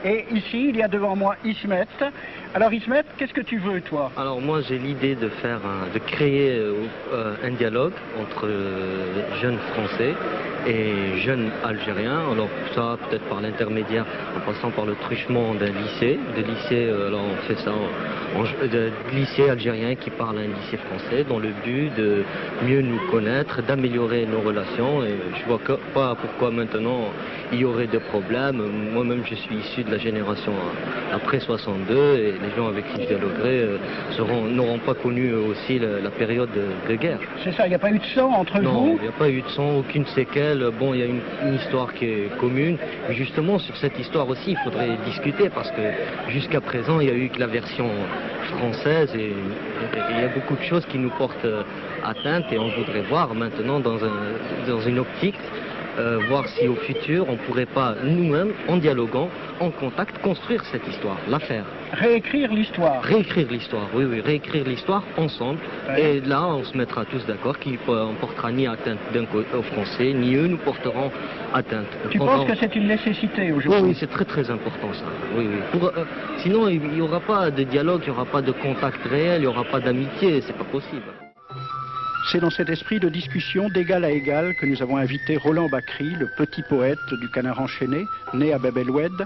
Et ici, il y a devant moi Ismet. Alors Ismet, qu'est-ce que tu veux, toi? Alors moi j'ai l'idée de créer un dialogue entre jeunes Français et jeunes Algériens. Alors ça peut-être par l'intermédiaire, en passant par le truchement d'un lycée. Alors on fait ça de lycée algérien qui parle à un lycée français dans le but de mieux nous connaître, d'améliorer nos relations. Et je vois pas pourquoi maintenant il y aurait des problèmes. Moi-même je suis issu de la génération après 62 et les gens avec qui je dialoguerai n'auront pas connu aussi la période de guerre. C'est ça, il n'y a pas eu de sang entre vous? Non, il n'y a pas eu de sang, aucune séquelle. Bon, il y a une histoire qui est commune. Mais justement, sur cette histoire aussi, il faudrait discuter parce que jusqu'à présent, il n'y a eu que la version française et il y a beaucoup de choses qui nous portent atteinte et on voudrait voir maintenant dans une optique voir si au futur on ne pourrait pas nous-mêmes, en dialoguant, en contact, construire cette histoire, la faire. Réécrire l'histoire. Réécrire l'histoire, oui, réécrire l'histoire ensemble. Ouais. Et là, on se mettra tous d'accord qu'il ne portera ni atteinte aux Français, ni eux nous porteront atteinte. Tu penses que c'est une nécessité aujourd'hui? Oui, c'est très très important ça. Oui. Sinon, il n'y aura pas de dialogue, il n'y aura pas de contact réel, il n'y aura pas d'amitié, c'est pas possible. C'est dans cet esprit de discussion d'égal à égal que nous avons invité Roland Bakri, le petit poète du Canard enchaîné, né à Bab el-Oued,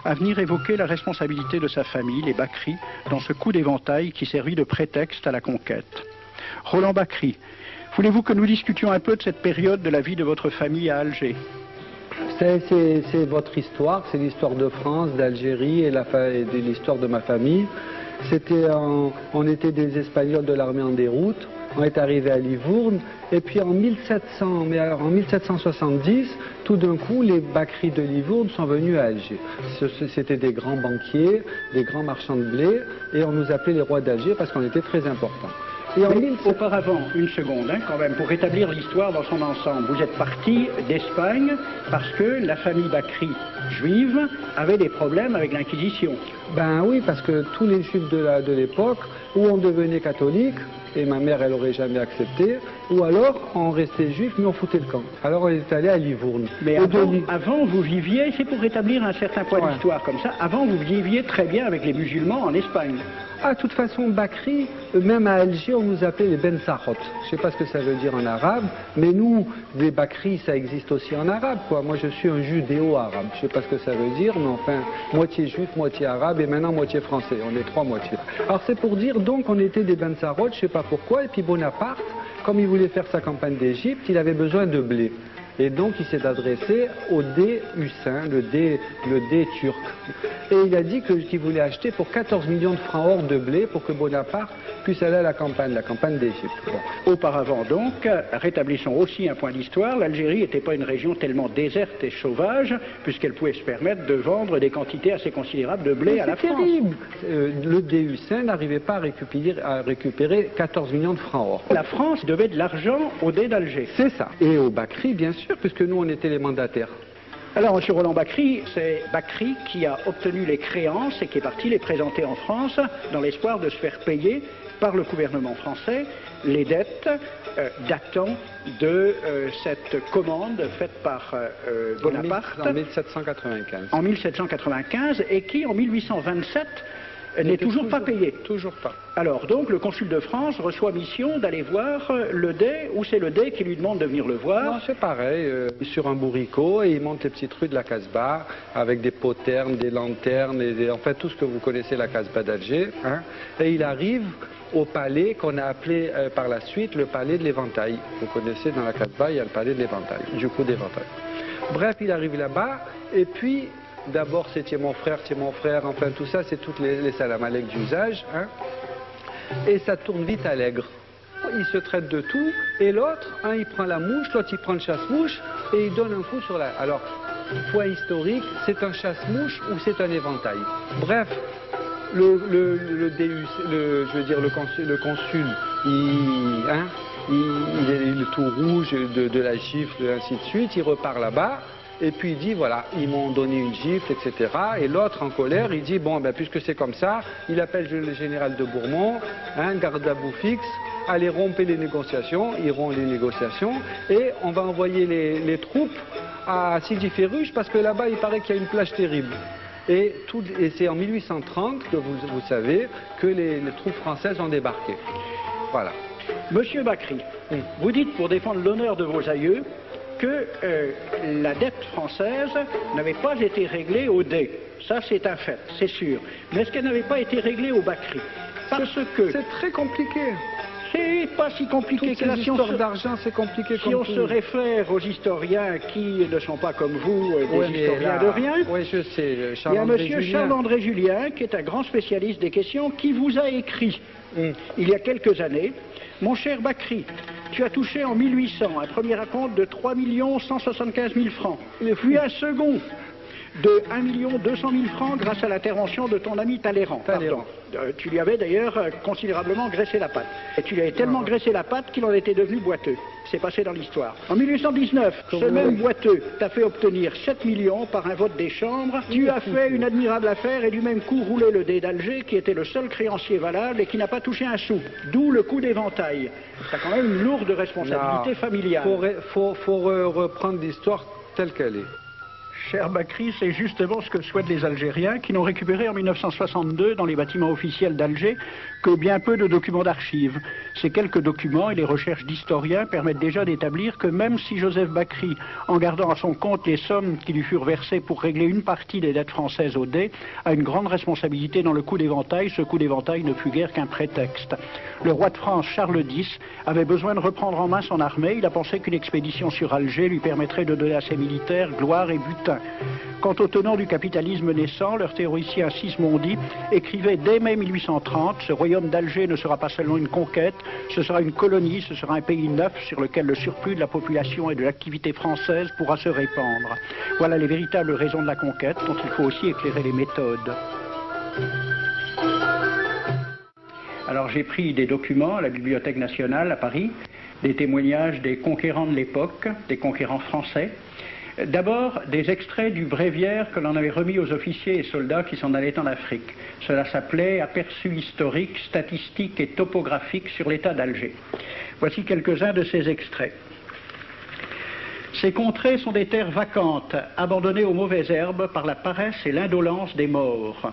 à venir évoquer la responsabilité de sa famille, les Bakri, dans ce coup d'éventail qui servit de prétexte à la conquête. Roland Bakri, voulez-vous que nous discutions un peu de cette période de la vie de votre famille à Alger? C'est votre histoire, c'est l'histoire de France, d'Algérie et de l'histoire de ma famille. On était des Espagnols de l'armée en déroute. On est arrivé à Livourne et puis en 1770, tout d'un coup, les Bakri de Livourne sont venus à Alger. C'était des grands banquiers, des grands marchands de blé et on nous appelait les rois d'Alger parce qu'on était très importants. Et auparavant, une seconde, quand même, pour établir l'histoire dans son ensemble, vous êtes parti d'Espagne parce que la famille Bakri juive avait des problèmes avec l'Inquisition. Ben oui, parce que tous les juifs de l'époque, où on devenait catholique, et ma mère elle aurait jamais accepté, ou alors on restait juif mais on foutait le camp. Alors on est allé à Livourne. Mais avant vous viviez, c'est pour rétablir un certain point d'histoire comme ça, avant vous viviez très bien avec les musulmans en Espagne. Ah, de toute façon, Bakri, même à Alger, on nous appelait les Ben Sarot. Je ne sais pas ce que ça veut dire en arabe, mais nous, les Bakri, ça existe aussi en arabe, quoi. Moi, je suis un judéo-arabe. Je ne sais pas ce que ça veut dire, mais enfin, moitié juif, moitié arabe, et maintenant moitié français. On est trois moitiés. Alors, c'est pour dire, donc, on était des Ben Sarot, je ne sais pas pourquoi, et puis Bonaparte, comme il voulait faire sa campagne d'Égypte, il avait besoin de blé. Et donc il s'est adressé au Dey Hussein, le Dey turc. Et il a dit qu'il voulait acheter pour 14 millions de francs or de blé pour que Bonaparte puisse aller à la campagne d'Égypte. Bon. Auparavant donc, rétablissons aussi un point d'histoire, l'Algérie n'était pas une région tellement déserte et sauvage, puisqu'elle pouvait se permettre de vendre des quantités assez considérables de blé à la France. C'est terrible. Le Dey Hussein n'arrivait pas à récupérer 14 millions de francs or. La France devait de l'argent au Dey d'Alger. C'est ça. Et au Bakri, bien sûr, puisque nous, on était les mandataires. Alors, M. Roland Bakri, c'est Bakri qui a obtenu les créances et qui est parti les présenter en France dans l'espoir de se faire payer par le gouvernement français les dettes datant de cette commande faite par Bonaparte en 1795. En 1795 et qui, en 1827, n'est toujours pas payé. Toujours pas. Alors donc le consul de France reçoit mission d'aller voir le Dey, ou c'est le Dey qui lui demande de venir le voir? Non, c'est pareil, sur un bourricot, et il monte les petites rues de la Casbah avec des poternes, des lanternes, en fait tout ce que vous connaissez la Casbah d'Alger. Hein, et il arrive au palais qu'on a appelé par la suite le palais de l'Éventail. Vous connaissez dans la Casbah, il y a le palais de l'Éventail, du coup d'Éventail. Bref, il arrive là-bas, et puis d'abord c'est mon frère, enfin tout ça, c'est toutes les salam alek d'usage, hein, et ça tourne vite à l'aigre. Ils se traitent de tout, et l'autre, il prend la mouche, l'autre il prend le chasse-mouche, et il donne un coup sur la... Alors, point historique, c'est un chasse-mouche ou c'est un éventail? Bref, le consul, il est tout rouge de la gifle, ainsi de suite, il repart là-bas. Et puis il dit, voilà, ils m'ont donné une gifle, etc. Et l'autre, en colère, il dit, bon, ben, puisque c'est comme ça, il appelle le général de Bourmont, garde à bout fixe, allez rompre les négociations, ils rompent les négociations, et on va envoyer les troupes à Sidi Ferruche, parce que là-bas, il paraît qu'il y a une plage terrible. Et c'est en 1830 que vous savez que les troupes françaises ont débarqué. Voilà. Monsieur Bacri, vous dites pour défendre l'honneur de vos aïeux que la dette française n'avait pas été réglée au dé. Ça, c'est un fait, c'est sûr. Mais est-ce qu'elle n'avait pas été réglée au Bacri? Parce que... C'est très compliqué. C'est pas si compliqué que la science d'argent, c'est compliqué si on se réfère aux historiens qui ne sont pas comme vous, des historiens de rien, oui, je sais, il y a monsieur Charles-André Julien, qui est un grand spécialiste des questions, qui vous a écrit, il y a quelques années, « Mon cher Bacri, tu as touché en 1800 un premier acompte de 3 175 000 francs, puis un second de 1 200 000 francs grâce à l'intervention de ton ami Talleyrand. Pardon. Tu lui avais d'ailleurs considérablement graissé la patte. Et tu lui avais tellement graissé la patte qu'il en était devenu boiteux. C'est passé dans l'histoire. En 1819, ce même boiteux t'a fait obtenir 7 millions par un vote des chambres. Tu as fait une admirable affaire et du même coup roulé le dé d'Alger, qui était le seul créancier valable et qui n'a pas touché un sou. D'où le coup d'éventail. Tu as quand même une lourde responsabilité familiale. Faut reprendre l'histoire telle qu'elle est. Cher Bacri, c'est justement ce que souhaitent les Algériens qui n'ont récupéré en 1962 dans les bâtiments officiels d'Alger que bien peu de documents d'archives. Ces quelques documents et les recherches d'historiens permettent déjà d'établir que même si Joseph Bacri, en gardant à son compte les sommes qui lui furent versées pour régler une partie des dettes françaises au dé, a une grande responsabilité dans le coup d'éventail, ce coup d'éventail ne fut guère qu'un prétexte. Le roi de France, Charles X, avait besoin de reprendre en main son armée. Il a pensé qu'une expédition sur Alger lui permettrait de donner à ses militaires gloire et butin. Quant aux tenants du capitalisme naissant, leur théoricien Sismondi écrivait dès mai 1830 « Ce royaume d'Alger ne sera pas seulement une conquête, ce sera une colonie, ce sera un pays neuf sur lequel le surplus de la population et de l'activité française pourra se répandre. » Voilà les véritables raisons de la conquête dont il faut aussi éclairer les méthodes. Alors j'ai pris des documents à la Bibliothèque nationale à Paris, des témoignages des conquérants de l'époque, des conquérants français. D'abord, des extraits du bréviaire que l'on avait remis aux officiers et soldats qui s'en allaient en Afrique. Cela s'appelait « Aperçu historique, statistique et topographique sur l'état d'Alger ». Voici quelques-uns de ces extraits. Ces contrées sont des terres vacantes, abandonnées aux mauvaises herbes par la paresse et l'indolence des morts.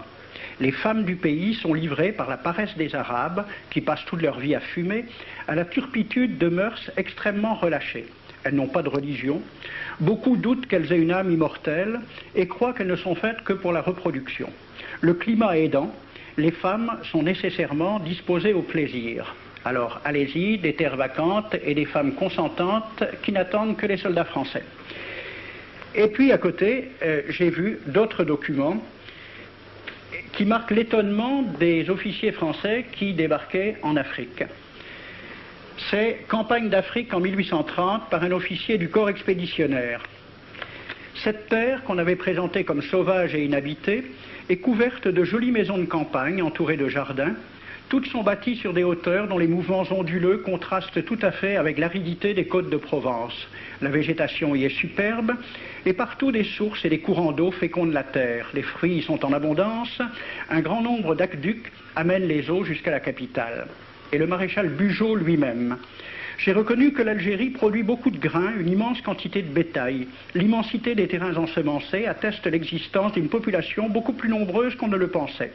Les femmes du pays sont livrées par la paresse des Arabes, qui passent toute leur vie à fumer, à la turpitude de mœurs extrêmement relâchées. Elles n'ont pas de religion. Beaucoup doutent qu'elles aient une âme immortelle et croient qu'elles ne sont faites que pour la reproduction. Le climat aidant, les femmes sont nécessairement disposées au plaisir. Alors, allez-y, des terres vacantes et des femmes consentantes qui n'attendent que les soldats français. Et puis, à côté, j'ai vu d'autres documents qui marquent l'étonnement des officiers français qui débarquaient en Afrique. C'est Campagne d'Afrique en 1830 par un officier du corps expéditionnaire. Cette terre, qu'on avait présentée comme sauvage et inhabitée, est couverte de jolies maisons de campagne entourées de jardins. Toutes sont bâties sur des hauteurs dont les mouvements onduleux contrastent tout à fait avec l'aridité des côtes de Provence. La végétation y est superbe et partout des sources et des courants d'eau fécondent la terre. Les fruits y sont en abondance. Un grand nombre d'aqueducs amènent les eaux jusqu'à la capitale. Et le maréchal Bugeaud lui-même. J'ai reconnu que l'Algérie produit beaucoup de grains, une immense quantité de bétail. L'immensité des terrains ensemencés atteste l'existence d'une population beaucoup plus nombreuse qu'on ne le pensait.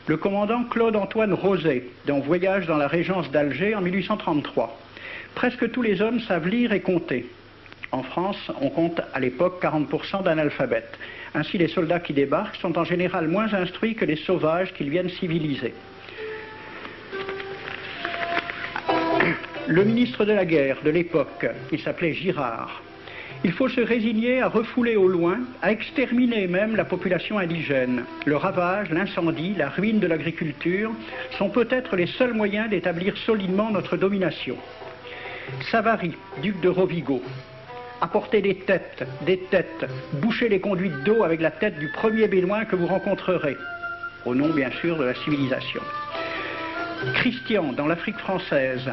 Le commandant Claude-Antoine Roset, dans Voyage dans la Régence d'Alger en 1833. Presque tous les hommes savent lire et compter. En France, on compte à l'époque 40% d'analphabètes. Ainsi, les soldats qui débarquent sont en général moins instruits que les sauvages qu'ils viennent civiliser. Le ministre de la guerre de l'époque, il s'appelait Girard. Il faut se résigner à refouler au loin, à exterminer même la population indigène. Le ravage, l'incendie, la ruine de l'agriculture sont peut-être les seuls moyens d'établir solidement notre domination. Savary, duc de Rovigo, apportez des têtes, bouchez les conduites d'eau avec la tête du premier bédouin que vous rencontrerez, au nom bien sûr de la civilisation. Christian, dans l'Afrique française,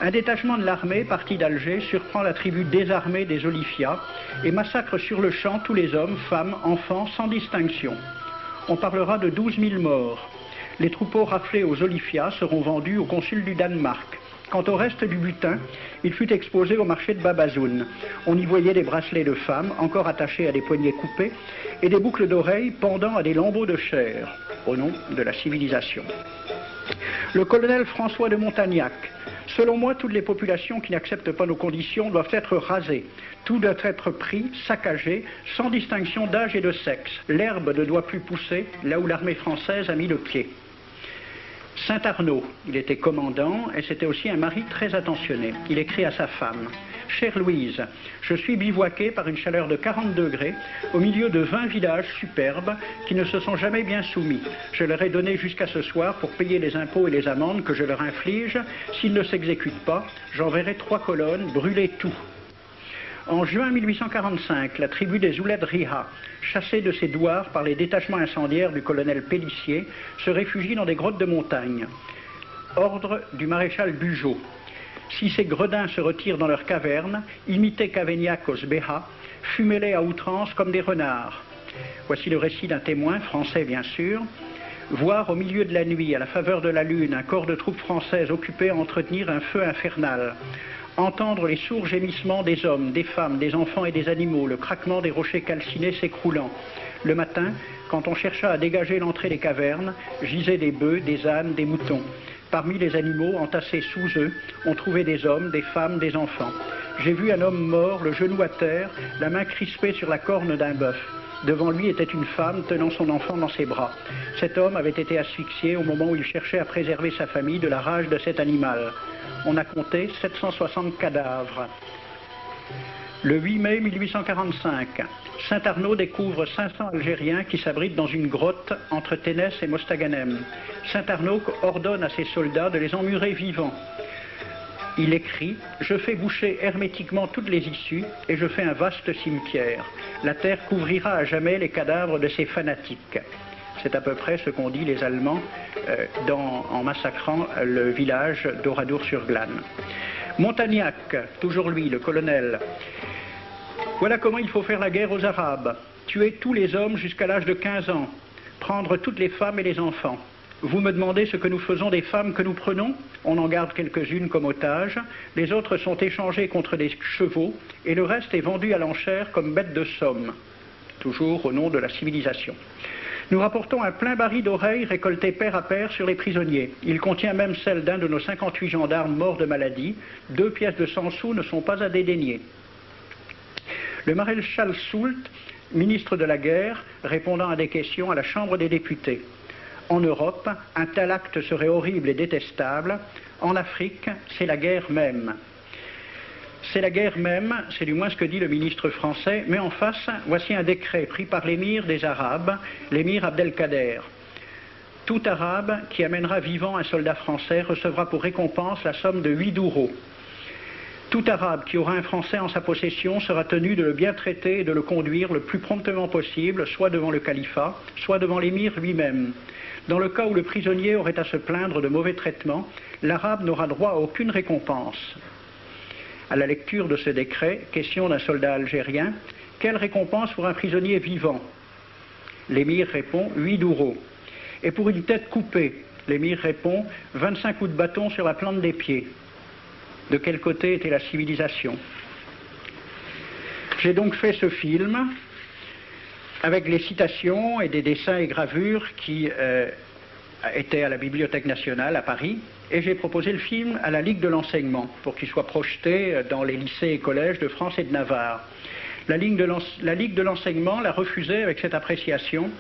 un détachement de l'armée parti d'Alger surprend la tribu désarmée des Olifias et massacre sur le champ tous les hommes, femmes, enfants, sans distinction. On parlera de 12 000 morts. Les troupeaux raflés aux Olifias seront vendus au consul du Danemark. Quant au reste du butin, il fut exposé au marché de Babazoun. On y voyait des bracelets de femmes, encore attachés à des poignets coupés, et des boucles d'oreilles pendant à des lambeaux de chair, au nom de la civilisation. Le colonel François de Montagnac. Selon moi, toutes les populations qui n'acceptent pas nos conditions doivent être rasées. Tout doit être pris, saccagé, sans distinction d'âge et de sexe. L'herbe ne doit plus pousser là où l'armée française a mis le pied. Saint-Arnaud, il était commandant et c'était aussi un mari très attentionné. Il écrit à sa femme: « Chère Louise, je suis bivouaqué par une chaleur de 40 degrés au milieu de 20 villages superbes qui ne se sont jamais bien soumis. Je leur ai donné jusqu'à ce soir pour payer les impôts et les amendes que je leur inflige. S'ils ne s'exécutent pas, j'enverrai 3 colonnes brûler tout. » En juin 1845, la tribu des Ouled Riha, chassée de ses douars par les détachements incendiaires du colonel Pélissier, se réfugie dans des grottes de montagne. Ordre du maréchal Bugeaud. Si ces gredins se retirent dans leurs cavernes, imitez Cavaignac aux Béha, fumez-les à outrance comme des renards. Voici le récit d'un témoin, français bien sûr. Voir au milieu de la nuit, à la faveur de la lune, un corps de troupes françaises occupé à entretenir un feu infernal. Entendre les sourds gémissements des hommes, des femmes, des enfants et des animaux, le craquement des rochers calcinés s'écroulant. Le matin, quand on chercha à dégager l'entrée des cavernes, gisaient des bœufs, des ânes, des moutons. Parmi les animaux, entassés sous eux, on trouvait des hommes, des femmes, des enfants. J'ai vu un homme mort, le genou à terre, la main crispée sur la corne d'un bœuf. Devant lui était une femme tenant son enfant dans ses bras. Cet homme avait été asphyxié au moment où il cherchait à préserver sa famille de la rage de cet animal. On a compté 760 cadavres. Le 8 mai 1845, Saint-Arnaud découvre 500 Algériens qui s'abritent dans une grotte entre Ténès et Mostaganem. Saint-Arnaud ordonne à ses soldats de les emmurer vivants. Il écrit: « Je fais boucher hermétiquement toutes les issues et je fais un vaste cimetière. La terre couvrira à jamais les cadavres de ces fanatiques. » C'est à peu près ce qu'ont dit les Allemands en massacrant le village d'Oradour-sur-Glane. Montagnac, toujours lui, le colonel. Voilà comment il faut faire la guerre aux Arabes. Tuer tous les hommes jusqu'à l'âge de 15 ans. Prendre toutes les femmes et les enfants. Vous me demandez ce que nous faisons des femmes que nous prenons? On en garde quelques-unes comme otages. Les autres sont échangées contre des chevaux et le reste est vendu à l'enchère comme bête de somme. Toujours au nom de la civilisation. Nous rapportons un plein baril d'oreilles récolté pair à pair sur les prisonniers. Il contient même celle d'un de nos 58 gendarmes morts de maladie. 2 pièces de 100 sous ne sont pas à dédaigner. Le maréchal Soult, ministre de la guerre, répondant à des questions à la Chambre des députés. En Europe, un tel acte serait horrible et détestable. En Afrique, c'est la guerre même. C'est la guerre même, c'est du moins ce que dit le ministre français, mais en face, voici un décret pris par l'émir des Arabes, l'émir Abdelkader. Tout Arabe qui amènera vivant un soldat français recevra pour récompense la somme de 8 douros. Tout Arabe qui aura un Français en sa possession sera tenu de le bien traiter et de le conduire le plus promptement possible, soit devant le califat, soit devant l'émir lui-même. Dans le cas où le prisonnier aurait à se plaindre de mauvais traitements, l'Arabe n'aura droit à aucune récompense. À la lecture de ce décret, question d'un soldat algérien, quelle récompense pour un prisonnier vivant? L'émir répond 8 douros. Et pour une tête coupée, l'émir répond 25 coups de bâton sur la plante des pieds. De quel côté était la civilisation? J'ai donc fait ce film avec les citations et des dessins et gravures qui étaient à la Bibliothèque nationale à Paris, et j'ai proposé le film à la Ligue de l'enseignement pour qu'il soit projeté dans les lycées et collèges de France et de Navarre. La Ligue de l'enseignement l'a refusé avec cette appréciation.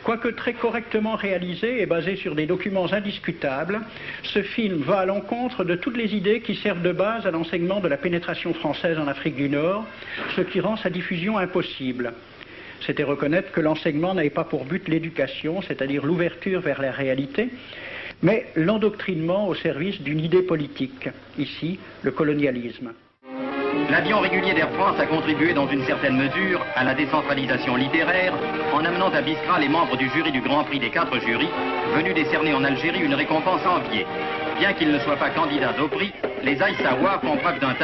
Quoique très correctement réalisé et basé sur des documents indiscutables, ce film va à l'encontre de toutes les idées qui servent de base à l'enseignement de la pénétration française en Afrique du Nord, ce qui rend sa diffusion impossible. C'était reconnaître que l'enseignement n'avait pas pour but l'éducation, c'est-à-dire l'ouverture vers la réalité, mais l'endoctrinement au service d'une idée politique, ici le colonialisme. L'avion régulier d'Air France a contribué dans une certaine mesure à la décentralisation littéraire en amenant à Biskra les membres du jury du Grand Prix des 4 jurys venus décerner en Algérie une récompense enviée. Bien qu'ils ne soient pas candidats au prix, les Aïssawa font preuve d'un talent